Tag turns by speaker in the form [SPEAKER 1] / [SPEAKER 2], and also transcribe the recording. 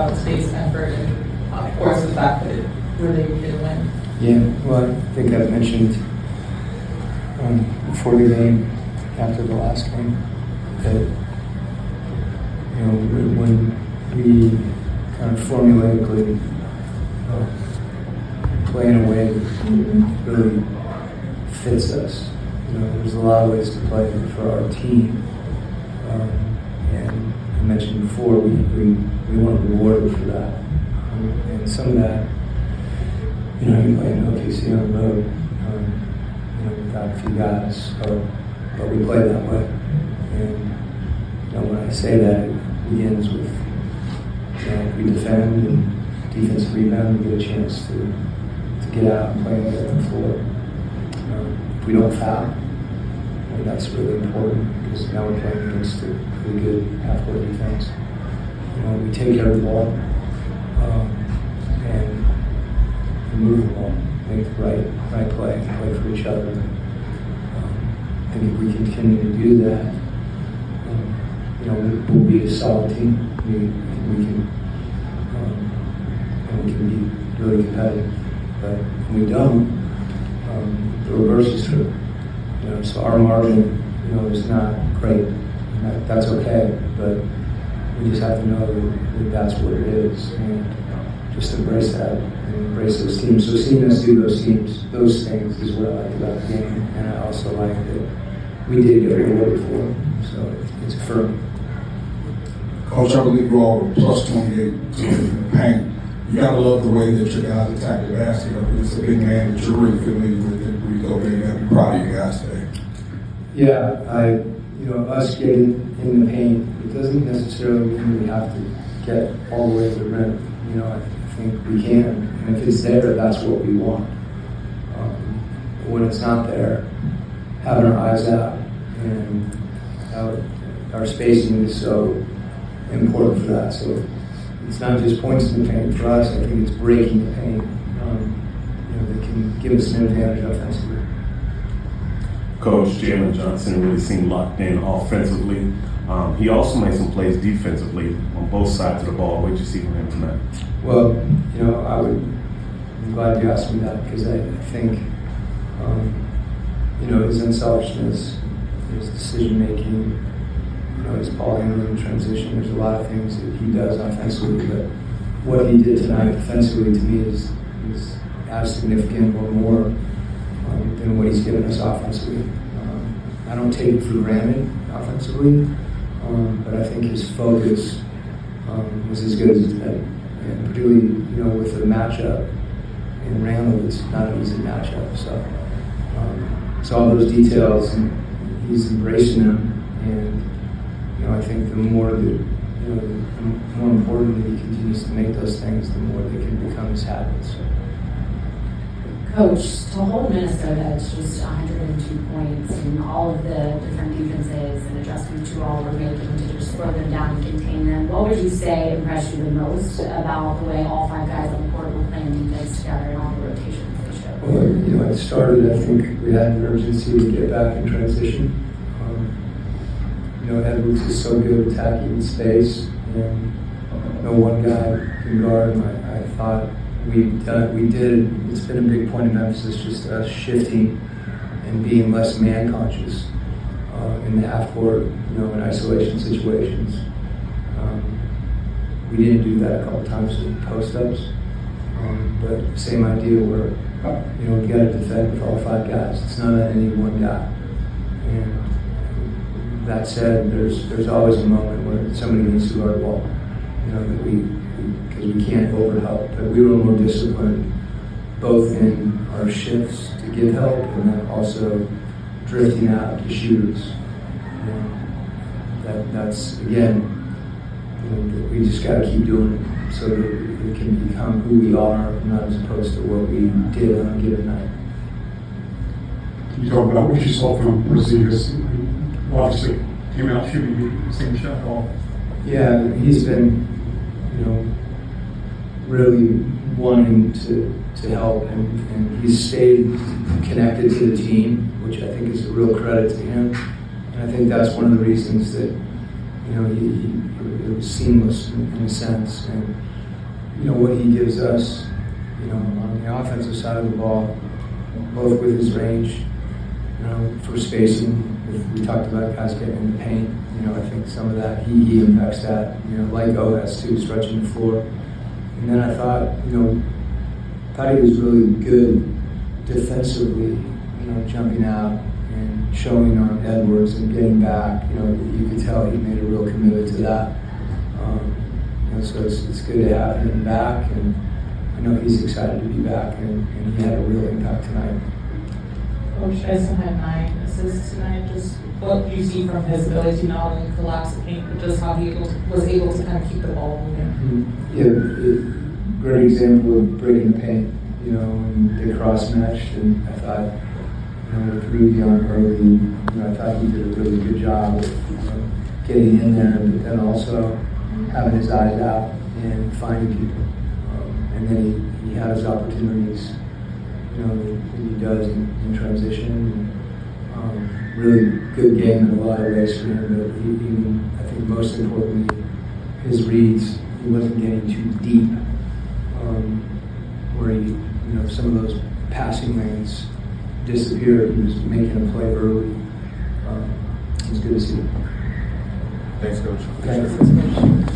[SPEAKER 1] about the space and effort, and of course the fact that it really did win.
[SPEAKER 2] Yeah, well, I think I mentioned before the game, after the last game, that when we kind of formulaically play in a way that really fits us. There's a lot of ways to play for our team, and I mentioned before we want to reward it for that, and some of that, you play in OKC on the road, we've got a few guys, but we play that way, and when I say that, it begins with we defend and defensive rebound, we get a chance to get out and play on the floor. If we don't foul, that's really important because now we're playing against a really good half-court defense. We take care of the ball and move the ball, make the right play for each other. I think if we continue to do that, we'll be a solid team. We can be really competitive. But when we don't, the reverse is true. So our margin, is not great. And that's okay, but we just have to know that that's what it is, and just embrace that and embrace those teams. So seeing us do those things is what I like about the game, and I also like that we did get rewarded for it. So it's affirming.
[SPEAKER 3] Coach, I believe you all were plus 28 in the paint. You gotta love the way that your guys attack the basket. It's a big man that you're really familiar with it. We go there, you gotta be proud of you guys today.
[SPEAKER 2] Yeah, us getting in the paint, it doesn't necessarily mean we have to get all the way to the rim. I think we can, and if it's there, that's what we want. When it's not there, having our eyes out, and our spacing is so important for that. So it's not just points in the paint for us. I think it's breaking the paint that can give us an advantage offensively.
[SPEAKER 4] Coach Jalen Johnson really seemed locked in offensively. He also made some plays defensively on both sides of the ball. What did you see from him tonight?
[SPEAKER 2] Well, I'm glad you asked me that because I think, his unselfishness, his decision making, his ball handling, transition. There's a lot of things that he does offensively, but what he did tonight defensively to me is as significant or more than what he's given us offensively. I don't take it for granted offensively, but I think his focus was as good as it's been, and particularly with the matchup in Randall, it's not an easy matchup. So all those details, and he's embracing them, and I think the more important that he continues to make those things, the more they can become his habits.
[SPEAKER 5] Coach, to hold Minnesota to just 102 points and all of the different defenses and adjustments you all were making to just slow them down and contain them, what would you say impressed you the most about the way all five guys on the court were playing defense together and all the rotations they showed?
[SPEAKER 2] Well, it started, I think we had an urgency to get back in transition. Edwards is so good attacking space, and no one guy can guard him. I thought we did. It's been a big point of emphasis, just us shifting and being less man conscious in the half court, in isolation situations. We didn't do that a couple times with post ups, but same idea where we got to defend with all five guys. It's not any one guy. And that said, there's always a moment where somebody needs to guard the ball. Because we can't overhelp. But we were more disciplined, both in our shifts to give help and then also drifting out to shooters. That's again, we just got to keep doing it so that we can become who we are, not as opposed to what we did on a given night.
[SPEAKER 6] Can you talk about what you saw from Porzingis? Obviously, came out shooting the same shot all.
[SPEAKER 2] Yeah, he's been, really wanting to help, and he's stayed connected to the team, which I think is a real credit to him. And I think that's one of the reasons that it was seamless in a sense. And, what he gives us, on the offensive side of the ball, both with his range, for spacing. We talked about guys getting in the paint. I think some of that, he impacts that, like OS too, stretching the floor. And then I thought he was really good defensively, jumping out and showing on Edwards and getting back. You could tell he made a real commitment to that. So it's good to have him back, and I know he's excited to be back, and he had a real impact tonight.
[SPEAKER 7] Coach Tyson had 9 assists tonight. Just what do you see from his ability to not only collapse the paint, but just how he was able to kind of keep the ball moving?
[SPEAKER 2] Yeah, great example of breaking the paint. And they cross-matched, and I thought, with Rudy on early, I thought he did a really good job of getting in there, but then also having his eyes out and finding people. And then he had his opportunities, that he does in transition. And, really good game in a lot of ways for him, but even, I think most importantly, his reads, he wasn't getting too deep, where he, some of those passing lanes disappeared. He was making a play early. It was good to see.
[SPEAKER 8] Thanks, Coach.
[SPEAKER 2] Thanks.